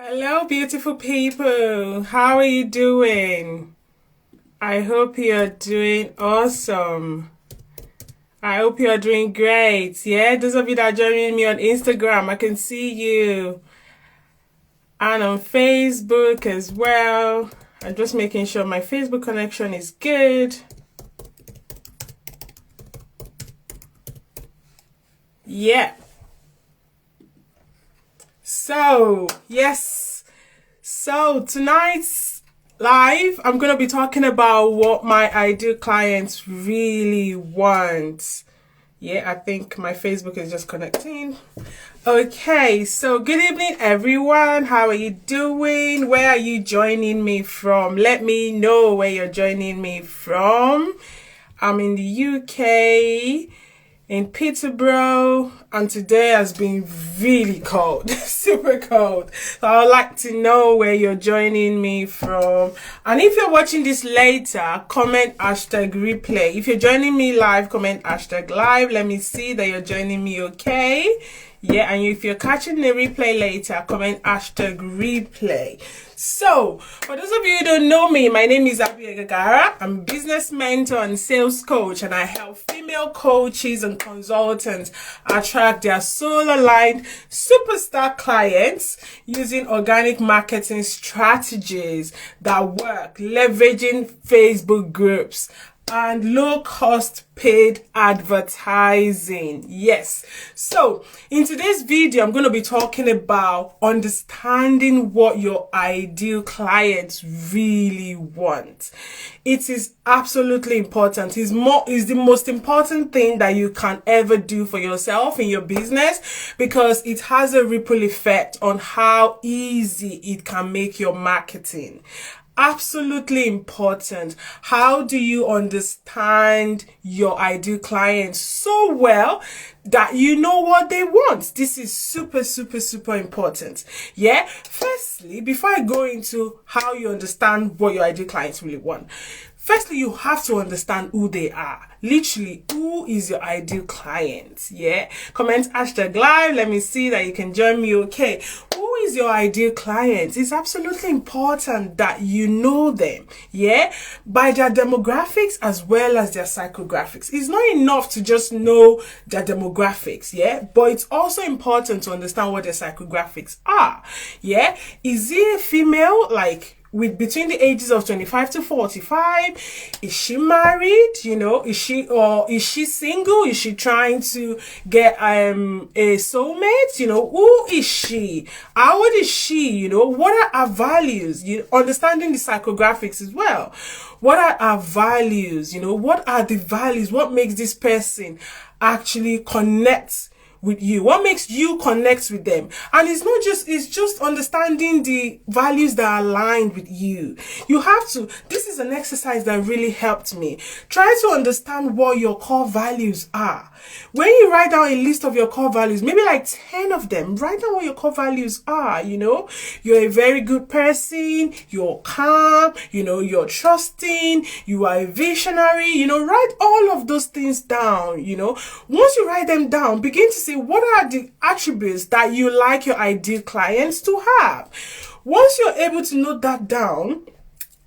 Hello, beautiful people. How are you doing? I hope you're doing awesome. I hope you're doing great. Yeah, those of you that are joining me on Instagram, I can see you. And on Facebook as well. I'm just making sure my Facebook connection is good. Yeah. So, yes. So, tonight's live, I'm going to be talking about what my ideal clients really want. Yeah, I think my Facebook is just connecting. Okay, so good evening, everyone. How are you doing? Where are you joining me from? Let me know where you're joining me from. I'm in the UK, in Peterborough, and today has been really cold, super cold. So I would like to know where you're joining me from. And if you're watching this later, comment hashtag replay. If you're joining me live, comment hashtag live. Let me see that you're joining me okay. Yeah, and if you're catching the replay later, comment hashtag replay. So, for those of you who don't know me, my name is Abia Gagara. I'm a business mentor and sales coach, and I help female coaches and consultants attract their soul-aligned superstar clients using organic marketing strategies that work, leveraging Facebook groups and low-cost paid advertising. Yes. So in today's video, I'm going to be talking about understanding what your ideal clients really want. It is absolutely important. It's the most important thing that you can ever do for yourself in your business, because it has a ripple effect on how easy it can make your marketing. Absolutely important. How do you understand your ideal clients so well that you know what they want? This is super, super, super important. Yeah. Firstly, before I go into how you understand what your ideal clients really want, firstly, you have to understand who they are. Literally, who is your ideal client? Yeah. Comment hashtag live. Let me see that you can join me. Okay. Who is your ideal client? It's absolutely important that you know them. Yeah. By their demographics as well as their psychographics. It's not enough to just know their demographics. Yeah. But it's also important to understand what their psychographics are. Yeah. Is he a female? Like, with between the ages of 25 to 45, is she married? Is she single? Is she trying to get a soulmate? Who is she? How old is she? What are her values? Understanding the psychographics as well. What are her values? What are the values? What makes this person actually connect with you? What makes you connect with them? And it's just understanding the values that are aligned with you. This is an exercise that really helped me. Try to understand what your core values are. When you write down a list of your core values, maybe like 10 of them, write down what your core values are. You're a very good person, you're calm, you're trusting, you are a visionary, write all of those things down. Once you write them down, begin to say, what are the attributes that you like your ideal clients to have? Once you're able to note that down,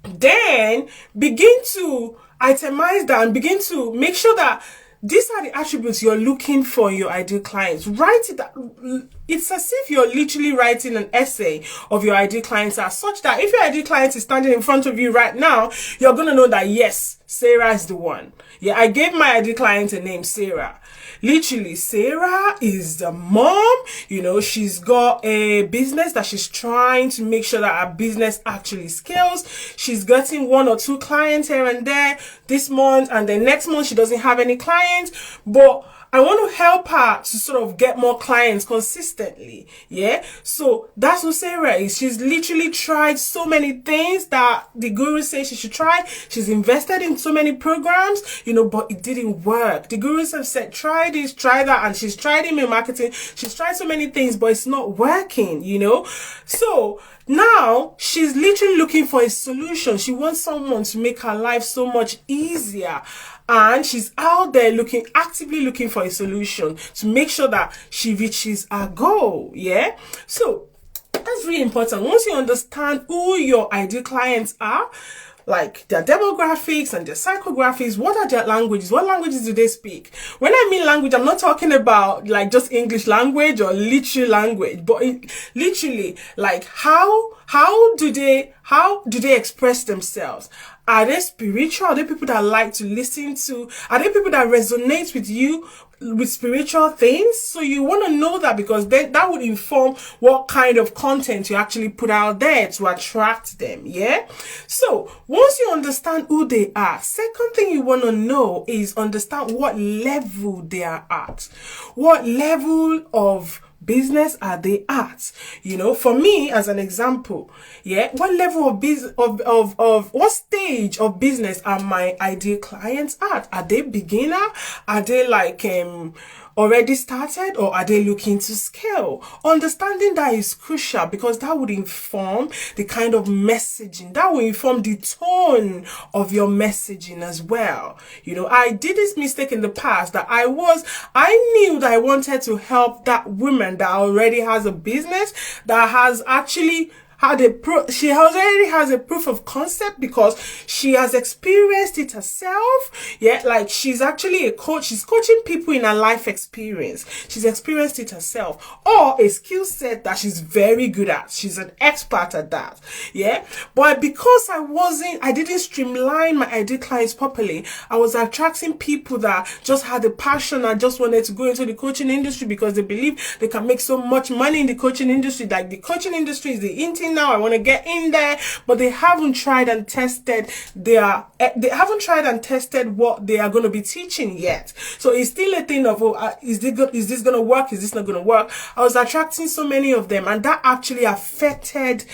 then begin to itemize that and begin to make sure that these are the attributes you're looking for in your ideal clients. Write it. It's as if you're literally writing an essay of your ideal clients, as such that if your ideal client is standing in front of you right now, you're going to know that, yes, Sarah is the one. Yeah, I gave my ideal client a name, Sarah. Literally, Sarah is the mom. She's got a business that she's trying to make sure that her business actually scales. She's getting 1 or 2 clients here and there this month, and then next month she doesn't have any clients, but I want to help her to sort of get more clients consistently. Yeah. So that's what Sarah is. She's literally tried so many things that the guru says she should try. She's invested in so many programs, but it didn't work. The gurus have said, try this, try that. And she's tried email marketing. She's tried so many things, but it's not working, So now she's literally looking for a solution. She wants someone to make her life so much easier. And she's out there actively looking for a solution to make sure that she reaches her goal. Yeah. So That's really important. Once you understand who your ideal clients are, like their demographics and their psychographics, what are their languages? What languages do they speak? When I mean language, I'm not talking about like just English language or literary language, but literally like how do they express themselves? Are they spiritual? Are they people that like to listen to? Are they people that resonate with you with spiritual things? So you want to know that, because then that would inform what kind of content you actually put out there to attract them. Yeah. So once you understand who they are, second thing you want to know is understand what level they are at. What level of business are they at? You know, for me as an example, yeah, what level of business of what stage of business are my ideal clients at? Are they beginner? Are they like already started, or are they looking to scale? Understanding that is crucial, because that would inform the kind of messaging, that will inform the tone of your messaging as well. You know, I did this mistake in the past that I knew that I wanted to help that woman that already has a business, that has actually she already has a proof of concept, because she has experienced it herself. Yeah, like she's actually a coach. She's coaching people in her life experience. She's experienced it herself, or a skill set that she's very good at. She's an expert at that. Yeah, but because I didn't streamline my ideal clients properly, I was attracting people that just had a passion and just wanted to go into the coaching industry because they believe they can make so much money in the coaching industry. Like the coaching industry is the internet now, I want to get in there, but they haven't tried and tested what they are going to be teaching yet. So it's still a thing of, is this going to work? Is this not going to work? I was attracting so many of them, and that actually affected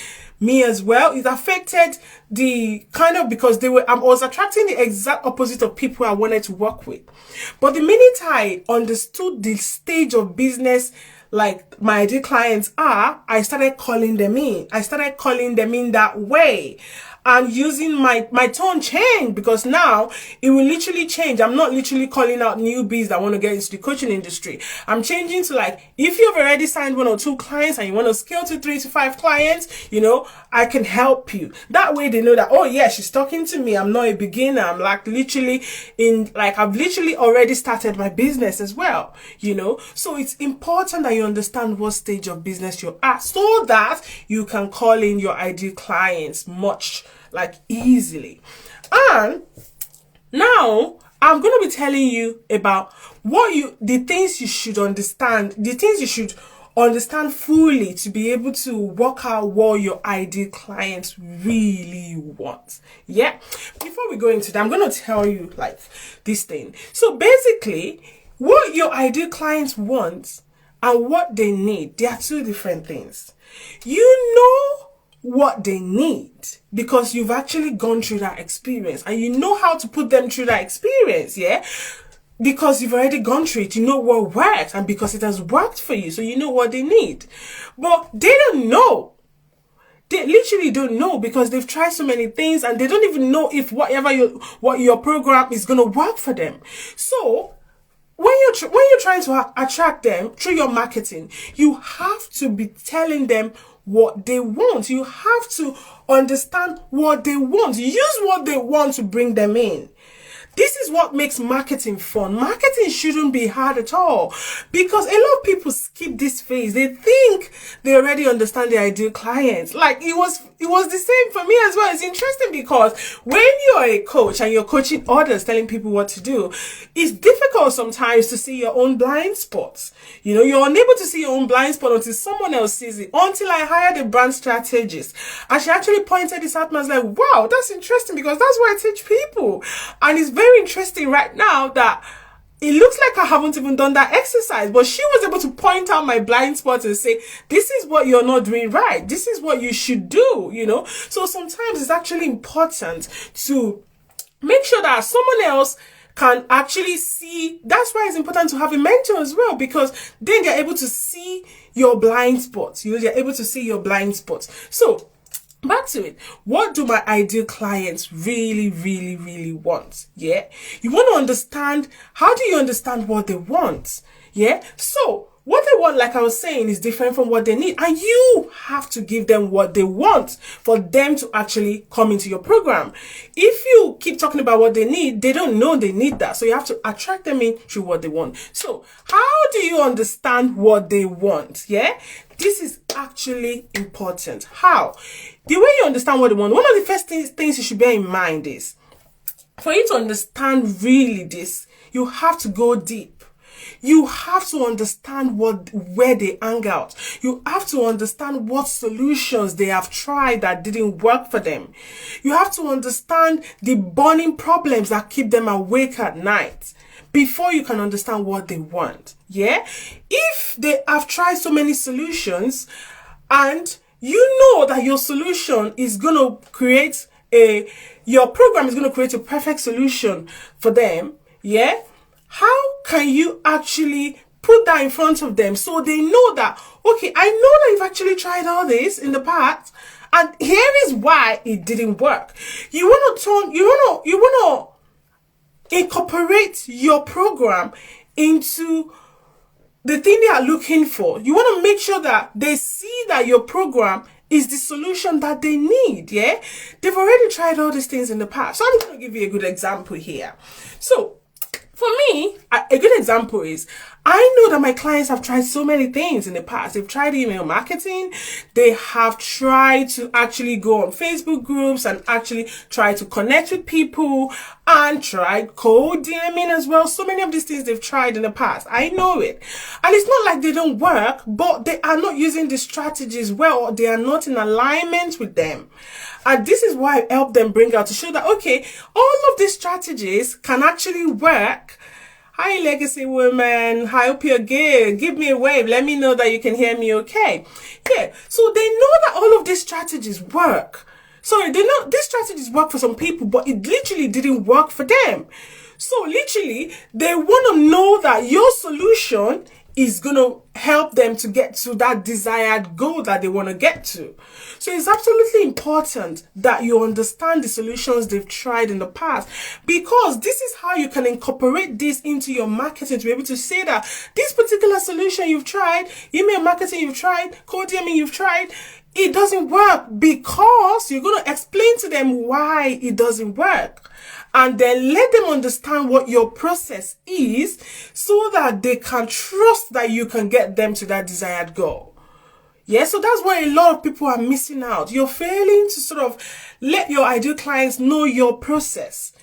me as well. It affected the kind of, because I was attracting the exact opposite of people I wanted to work with. But the minute I understood the stage of business like my ideal clients are, I started calling them in. I started calling them in that way. And using my tone changed, because now it will literally change. I'm not literally calling out newbies that want to get into the coaching industry. I'm changing to like, if you've already signed 1 or 2 clients and you want to scale to 3 to 5 clients, you know, I can help you. That way they know that, oh yeah, she's talking to me. I'm not a beginner. I'm like literally I've literally already started my business as well, you know. So it's important that you understand what stage of business you're at, so that you can call in your ideal clients much like easily. And now I'm going to be telling you about the things you should understand fully to be able to work out what your ideal clients really want. Yeah. Before we go into that, I'm going to tell you like this thing. So basically, what your ideal clients want and what they need, they are 2 different things. You know what they need because you've actually gone through that experience, and you know how to put them through that experience. Yeah, because you've already gone through it, you know what works, and because it has worked for you, so you know what they need. But they don't know. They literally don't know, because they've tried so many things and they don't even know if what your program is going to work for them. So when you're trying to attract them through your marketing, you have to be telling them what they want. You have to understand what they want. Use what they want to bring them in. This is what makes marketing fun. Marketing shouldn't be hard at all, because a lot of people skip this phase. They think they already understand their ideal clients. Like it was the same for me as well. It's interesting because when you're a coach and you're coaching others, telling people what to do, it's difficult sometimes to see your own blind spots. You know, you're unable to see your own blind spot until someone else sees it. Until I hired a brand strategist, and she actually pointed this out, and I was like, wow, that's interesting, because that's what I teach people. And it's very interesting right now that it looks like I haven't even done that exercise, but she was able to point out my blind spots and say, this is what you're not doing right. This is what you should do, you know? So sometimes it's actually important to make sure that someone else can actually see. That's why it's important to have a mentor as well, because then they're able to see your blind spots. You know, they're able to see your blind spots. So back to it. What do my ideal clients really, really, really want? Yeah. You want to understand, how do you understand what they want? Yeah. So What they want, like I was saying, is different from what they need. And you have to give them what they want for them to actually come into your program. If you keep talking about what they need, they don't know they need that. So you have to attract them in through what they want. So how do you understand what they want? Yeah, this is actually important. How? The way you understand what they want, one of the first things you should bear in mind is, for you to understand really this, you have to go deep. You have to understand where they hang out. You have to understand what solutions they have tried that didn't work for them. You have to understand the burning problems that keep them awake at night before you can understand what they want. Yeah? If they have tried so many solutions and you know that your solution is going to create your program is going to create a perfect solution for them, yeah? How can you actually put that in front of them so they know that, okay, I know that you've actually tried all this in the past, and here is why it didn't work. You want to incorporate your program into the thing they are looking for. You want to make sure that they see that your program is the solution that they need. Yeah, they've already tried all these things in the past. So I'm going to give you a good example here. So for me, a good example is, I know that my clients have tried so many things in the past. They've tried email marketing. They have tried to actually go on Facebook groups and actually try to connect with people, and tried cold DMing as well. So many of these things they've tried in the past. I know it. And it's not like they don't work, but they are not using the strategies well, or they are not in alignment with them. And this is why I help them bring out to show that, okay, all of these strategies can actually work. Hi, Legacy Women. I hope you're good. Give me a wave. Let me know that you can hear me okay. Yeah. So they know that all of these strategies work. Sorry, they know these strategies work for some people, but it literally didn't work for them. So literally, they want to know that your solution is going to help them to get to that desired goal that they want to get to. So it's absolutely important that you understand the solutions they've tried in the past, because this is how you can incorporate this into your marketing, to be able to say that this particular solution you've tried, email marketing you've tried, cold DMing you've tried, it doesn't work, because you're going to explain to them why it doesn't work. And then let them understand what your process is, so that they can trust that you can get them to that desired goal. Yeah, so that's why a lot of people are missing out. You're failing to sort of let your ideal clients know your process.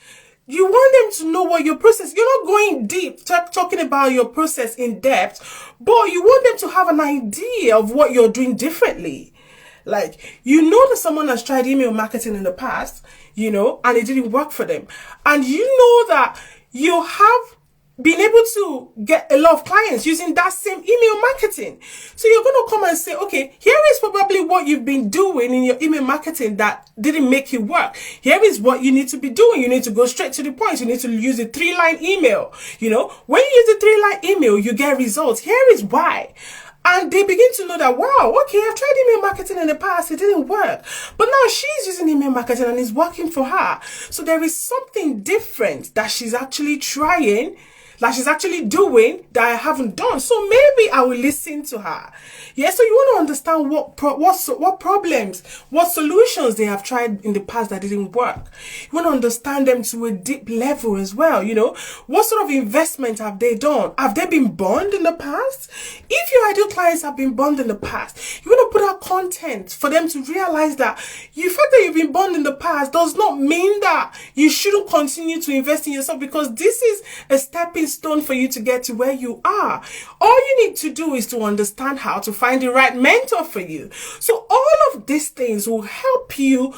You want them to know what your process, you're not going deep, talking about your process in depth, but you want them to have an idea of what you're doing differently. Like, you know that someone has tried email marketing in the past, you know, and it didn't work for them. And you know that you have been able to get a lot of clients using that same email marketing. So you're going to come and say, okay, here is probably what you've been doing in your email marketing that didn't make it work. Here is what you need to be doing. You need to go straight to the point. You need to use a 3-line email. You know, when you use the 3-line email, you get results. Here is why. And they begin to know that, wow, okay, I've tried email marketing in the past, it didn't work. But now she's using email marketing and it's working for her. So there is something different that she's actually trying, that she's actually doing, that I haven't done. So maybe I will listen to her. Yeah, so you want to understand what problems, what solutions they have tried in the past that didn't work. You want to understand them to a deep level as well. You know, what sort of investment have they done? Have they been burned in the past? If your ideal clients have been burned in the past, you want to put out content for them to realize that the fact that you've been burned in the past does not mean that you shouldn't continue to invest in yourself, because this is a stepping stone for you to get to where you are. All you need to do is to understand how to find the right mentor for you. So all of these things will help you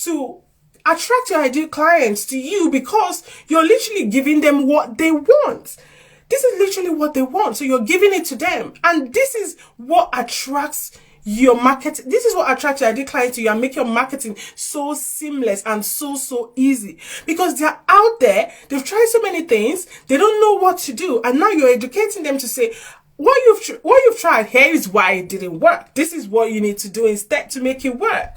to attract your ideal clients to you, because you're literally giving them what they want. This is literally what they want. So you're giving it to them. And this is what attracts your market. This is what attracts your ideal clients to you and make your marketing so seamless and so easy, because they're out there, they've tried so many things, they don't know what to do, and now you're educating them to say, what you've tried, here is why it didn't work. This is what you need to do instead to make it work.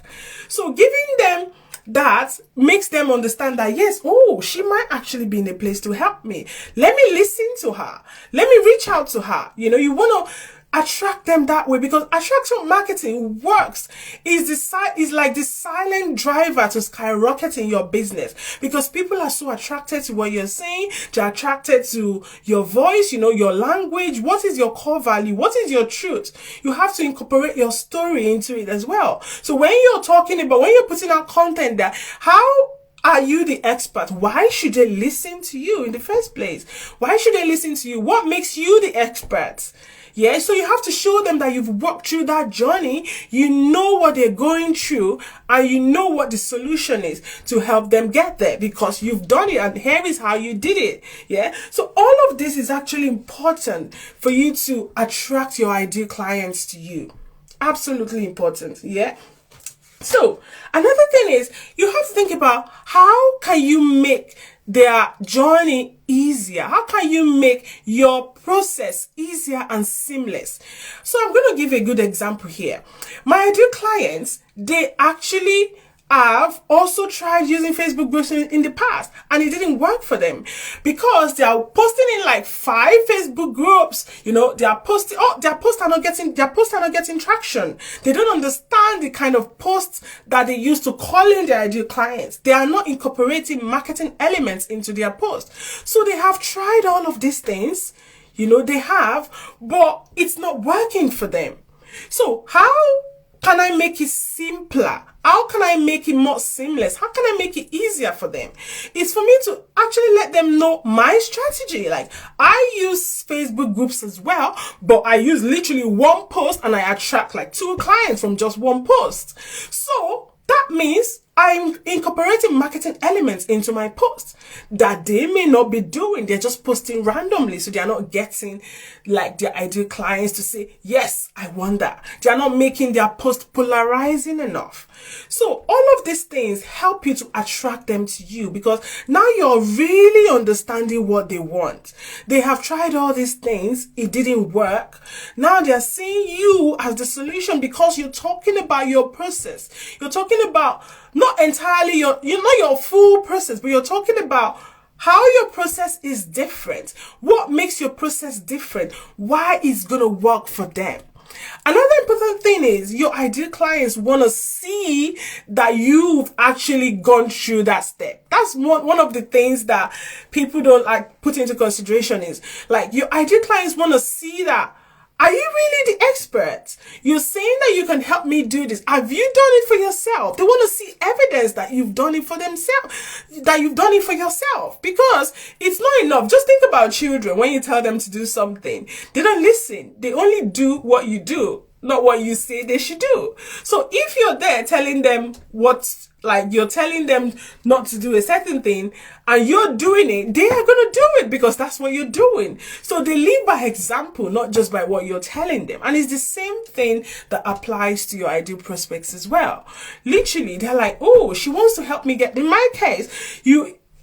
So giving them that makes them understand that, yes, oh, she might actually be in a place to help me. Let me listen to her. Let me reach out to her. You know, you want to attract them that way, because attraction marketing works. Is like the silent driver to skyrocketing your business, because people are so attracted to what you're saying. They're attracted to your voice, your language. What is your core value? What is your truth? You have to incorporate your story into it as well. So when you're putting out content there, how are you the expert? Why should they listen to you in the first place? Why should they listen to you? What makes you the expert? Yeah, so you have to show them that you've walked through that journey, you know what they're going through, and you know what the solution is to help them get there, because you've done it, and here is how you did it. Yeah, so all of this is actually important for you to attract your ideal clients to you. Absolutely important. Yeah. So another thing is, you have to think about how can you make their journey easier? How can you make your process easier and seamless? So I'm going to give a good example here. My ideal clients, they actually have also tried using Facebook groups in the past, and it didn't work for them, because they are posting in like 5 Facebook groups. Their posts are not getting traction. They don't understand the kind of posts that they use to call in their ideal clients. They are not incorporating marketing elements into their posts. So they have tried all of these things, they have, but it's not working for them. So how can I make it simpler? How can I make it more seamless? How can I make it easier for them? It's for me to actually let them know my strategy. Like, I use Facebook groups as well, but I use literally one post and I attract like 2 clients from just one post. So that means I'm incorporating marketing elements into my posts that they may not be doing. They're just posting randomly. So they're not getting like their ideal clients to say, yes, I want that. They're not making their post polarizing enough. So all of these things help you to attract them to you, because now you're really understanding what they want. They have tried all these things. It didn't work. Now they're seeing you as the solution, because you're talking about your process. You're talking about not entirely not your full process, but you're talking about how your process is different. What makes your process different? Why it's going to work for them? Another important thing is, your ideal clients want to see that you've actually gone through that step. That's one of the things that people don't like put into consideration, is like, your ideal clients want to see that, are you really the expert? You're saying that you can help me do this. Have you done it for yourself? They want to see evidence that you've done it for themselves, that you've done it for yourself, because it's not enough. Just think about children. When you tell them to do something, they don't listen. They only do what you do, not what you say they should do. So if you're there telling them you're telling them not to do a certain thing and you're doing it, they are going to do it because that's what you're doing. So they live by example, not just by what you're telling them. And it's the same thing that applies to your ideal prospects as well. Literally, they're like, oh, she wants to help me get, in my case,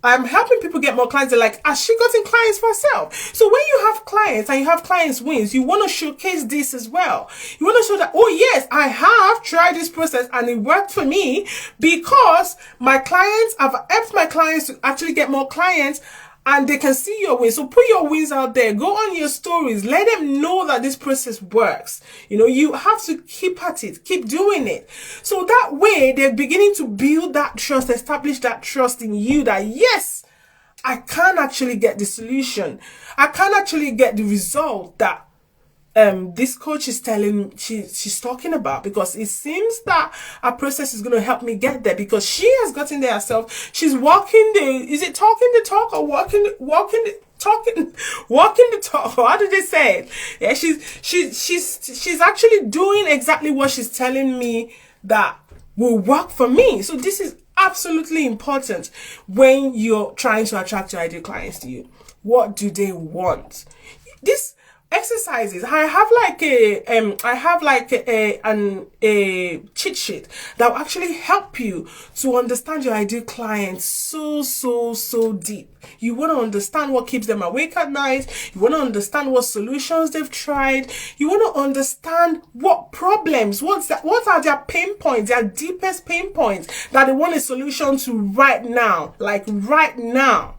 I'm helping people get more clients. They're like, has she gotten clients for herself? So when you have clients and you have clients wins, you want to showcase this as well. You want to show that, oh yes, I have tried this process and it worked for me, because I've helped my clients to actually get more clients, and they can see your wins. So put your wins out there. Go on your stories. Let them know that this process works. You have to keep at it. Keep doing it. So that way, they're beginning to build that trust, establish that trust in you that, yes, I can actually get the solution. I can actually get the result that this coach is she's talking about, because it seems that our process is going to help me get there, because she has gotten there herself. She's talking the talk or walking the talk? How did they say it? Yeah, she's actually doing exactly what she's telling me that will work for me. So this is absolutely important when you're trying to attract your ideal clients to you. What do they want? This exercises, I have like a cheat sheet that will actually help you to understand your ideal clients so deep. You want to understand what keeps them awake at night. You want to understand what solutions they've tried. You want to understand what problems, what are their pain points, their deepest pain points that they want a solution to right now, like right now.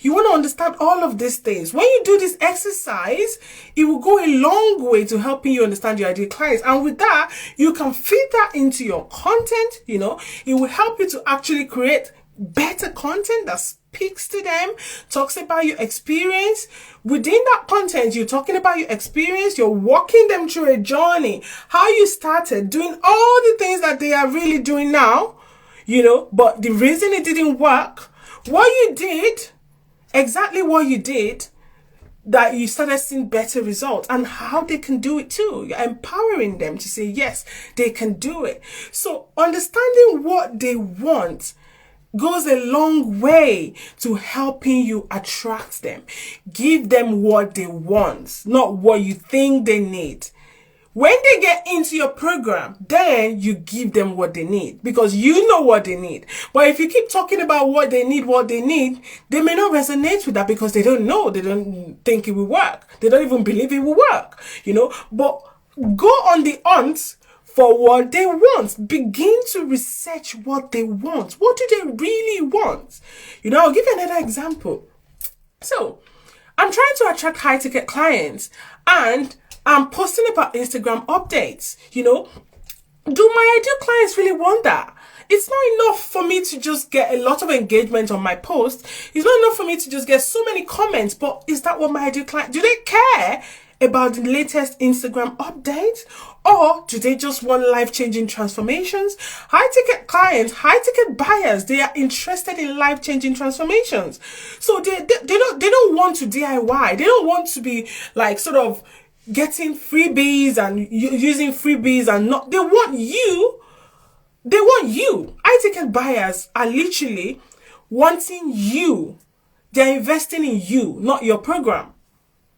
You want to understand all of these things. When you do this exercise, it will go a long way to helping you understand your ideal clients. And with that, you can feed that into your content. You know, it will help you to actually create better content that speaks to them, talks about your experience. Within that content, you're talking about your experience, you're walking them through a journey, how you started doing all the things that they are really doing now, you know, but the reason it didn't work, what you did, exactly what you did, that you started seeing better results, and how they can do it too. You're empowering them to say, yes, they can do it. So understanding what they want goes a long way to helping you attract them. Give them what they want, not what you think they need. When they get into your program, then you give them what they need, because you know what they need. But if you keep talking about what they need, they may not resonate with that because they don't know. They don't think it will work. They don't even believe it will work, you know. But go on the hunt for what they want. Begin to research what they want. What do they really want? You know, I'll give you another example. So, I'm trying to attract high ticket clients, and I'm posting about Instagram updates. You know, do my ideal clients really want that? It's not enough for me to just get a lot of engagement on my post. It's not enough for me to just get so many comments. But is that what my ideal client, do they care about the latest Instagram update? Or do they just want life-changing transformations? High-ticket clients, high-ticket buyers, they are interested in life-changing transformations. So they don't want to DIY. They don't want to be like sort of getting freebies and using freebies and not. They want you. They want you. High-ticket buyers are literally wanting you. They're investing in you, not your program.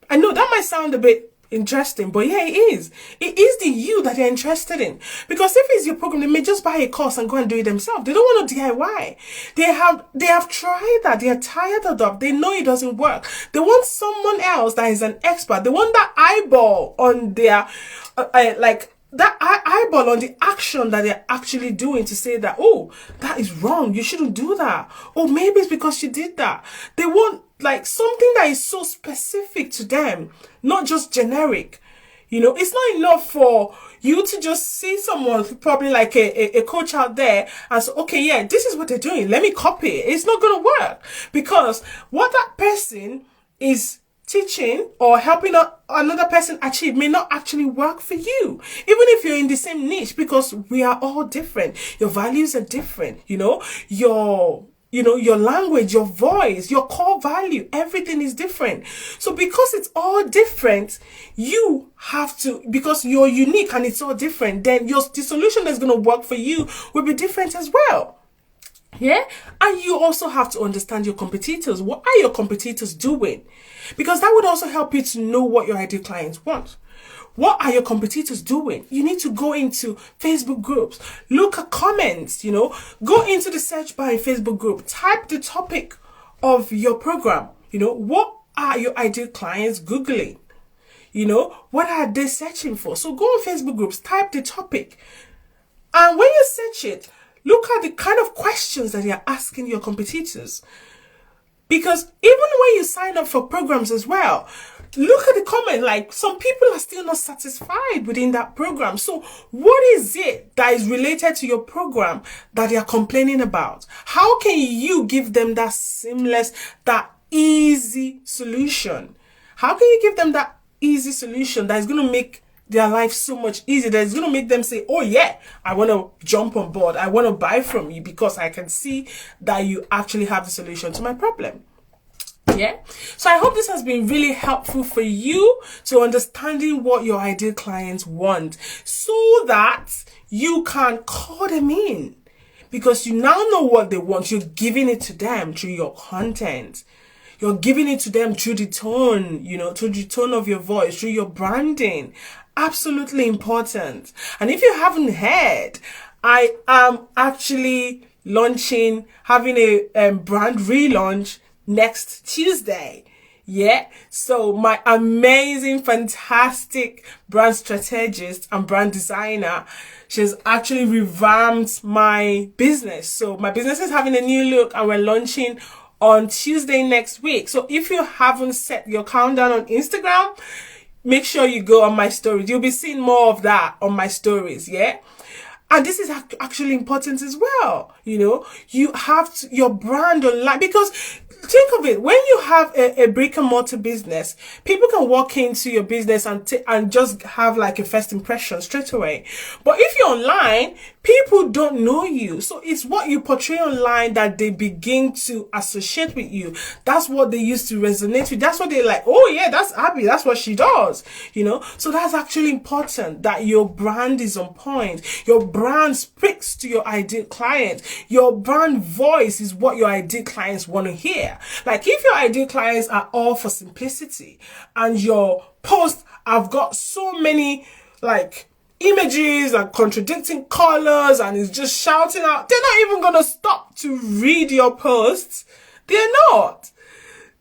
I know that might sound a bit interesting, but yeah, it is. It is the you that they're interested in. Because if it's your program, they may just buy a course and go and do it themselves. They don't want to DIY. They have tried that. They are tired of that. They know it doesn't work. They want someone else that is an expert. They want that eyeball on their, that eyeball on the action that they're actually doing to say that, oh, that is wrong. You shouldn't do that. Oh, maybe it's because you did that. They want like something that is so specific to them, not just generic. You know, it's not enough for you to just see someone, probably like a coach out there, and say, okay, yeah, this is what they're doing. Let me copy it. It's not going to work, because what that person is teaching or helping another person achieve may not actually work for you, even if you're in the same niche, because we are all different. Your values are different, you know, your language, your voice, your core value, everything is different. So because it's all different, you have to, because you're unique and it's all different, then the solution that's going to work for you will be different as well. Yeah. And you also have to understand your competitors. What are your competitors doing? Because that would also help you to know what your ideal clients want. What are your competitors doing? You need to go into Facebook groups, look at comments, you know, go into the search bar in Facebook group, type the topic of your program. You know, what are your ideal clients Googling? You know, what are they searching for? So go on Facebook groups, type the topic. And when you search it, look at the kind of questions that you're asking your competitors. Because even when you sign up for programs as well, look at the comment, like some people are still not satisfied within that program. So what is it that is related to your program that they are complaining about? How can you give them that seamless, that easy solution? How can you give them that easy solution that is going to make their life so much easier, that is going to make them say, oh yeah, I want to jump on board. I want to buy from you because I can see that you actually have the solution to my problem. Yeah. So I hope this has been really helpful for you to understanding what your ideal clients want, so that you can call them in, because you now know what they want. You're giving it to them through your content. You're giving it to them through the tone, you know, through the tone of your voice, through your branding. Absolutely important. And if you haven't heard, I am actually having a brand relaunch next Tuesday. Yeah. So my amazing, fantastic brand strategist and brand designer, she's actually revamped my business. So my business is having a new look, and we're launching on Tuesday next week. So if you haven't set your countdown on Instagram, make sure you go on my stories. You'll be seeing more of that on my stories, yeah? And this is actually important as well. You know, you have your brand online, because think of it, when you have a brick and mortar business, people can walk into your business and just have like a first impression straight away. But if you're online, people don't know you. So it's what you portray online that they begin to associate with you. That's what they used to resonate with. That's what they're like, oh yeah, that's Abby. That's what she does. You know, so that's actually important, that your brand is on point. Your brand speaks to your ideal client. Your brand voice is what your ideal clients want to hear. Like if your ideal clients are all for simplicity and your posts have got so many like images and contradicting colors and is just shouting out, they're not even going to stop to read your posts. They're not.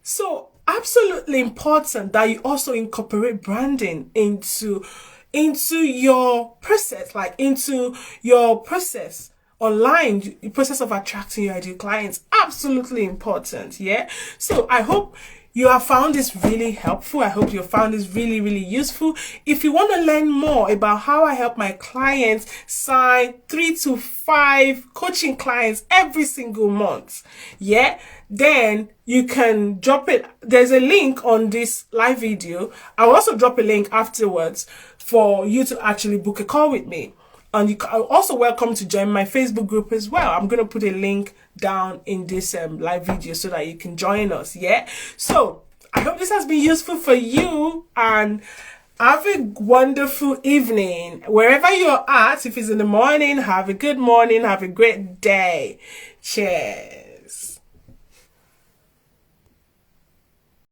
So absolutely important that you also incorporate branding into your process, like into your process online, the process of attracting your ideal clients. Absolutely important, yeah? So I hope you have found this really helpful. I hope you found this really, really useful. If you want to learn more about how I help my clients sign 3 to 5 coaching clients every single month, yeah, then you can drop it. There's a link on this live video. I'll also drop a link afterwards for you to actually book a call with me. And you are also welcome to join my Facebook group as well. I'm going to put a link down in this live video so that you can join us, yeah? So I hope this has been useful for you, and have a wonderful evening. Wherever you're at, if it's in the morning, have a good morning, have a great day. Cheers.